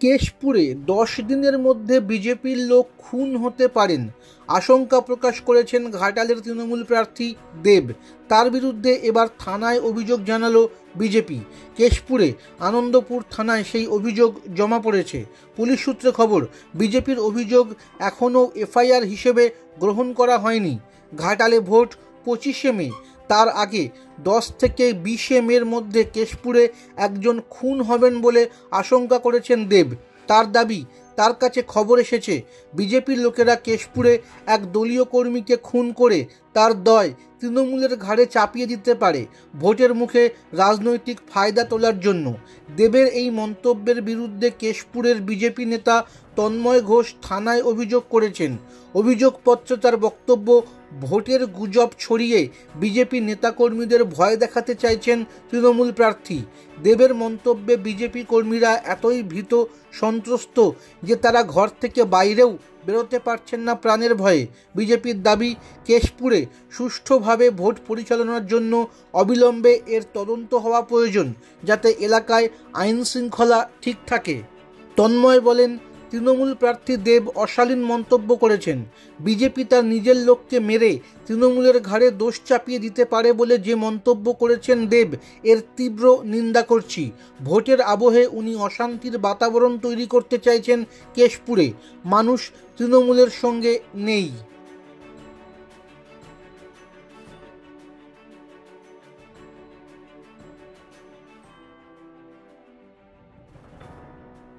কেশপুরে 10 দিনের মধ্যে বিজেপির লোক খুন হতে পারেন, আশঙ্কা প্রকাশ করেছেন ঘাটালের তৃণমূল প্রার্থী দেব। তার বিরুদ্ধে এবার থানায় অভিযোগ জানালো বিজেপি। কেশপুরে আনন্দপুর থানায় সেই অভিযোগ জমা পড়েছে। পুলিশ সূত্রে খবর, বিজেপির অভিযোগ এখনও এফআইআর হিসেবে গ্রহণ করা হয়নি। ঘাটালে ভোট 25শে মে, তার আগে 10 থেকে 20শে মের মধ্যে কেশপুরে একজন খুন হবেন বলে আশঙ্কা করেছেন দেব। তার দাবি, তার কাছে খবর এসেছে বিজেপির লোকেরা কেশপুরে এক দলীয় কর্মীকে খুন করে তার দায় তৃণমূলের ঘাড়ে চাপিয়ে দিতে পারে, ভোটের মুখে রাজনৈতিক ফায়দা তোলার জন্য। দেবের এই মন্তব্যের বিরুদ্ধে কেশপুরের বিজেপি নেতা তন্ময় ঘোষ থানায় অভিযোগ করেছেন। অভিযোগপত্রে তার বক্তব্য, ভোটের গুজব ছড়িয়ে বিজেপি নেতাকর্মীদের ভয় দেখাতে চাইছেন তৃণমূল প্রার্থী। দেবের মন্তব্যে বিজেপি কর্মীরা এতই ভীত সন্ত্রস্ত যে তারা ঘর থেকে বাইরেও বেরোতে পারছেন না প্রাণের ভয়ে। বিজেপির দাবি, কেশপুরে সুষ্ঠুভাবে ভোট পরিচালনার জন্য অবিলম্বে এর তদন্ত হওয়া প্রয়োজন, যাতে এলাকায় আইন শৃঙ্খলা ঠিক থাকে। তন্ময় বলেন, তৃণমূল প্রার্থী দেব অশালীন মন্তব্য করেছেন। বিজেপি তার নিজের লোককে মেরে তৃণমূলের ঘাড়ে দোষ চাপিয়ে দিতে পারে বলে যে মন্তব্য করেছেন দেব, এর তীব্র নিন্দা করছি। ভোটের আবহে উনি অশান্তির বাতাবরণ তৈরি করতে চাইছেন কেশপুরে। মানুষ তৃণমূলের সঙ্গে নেই।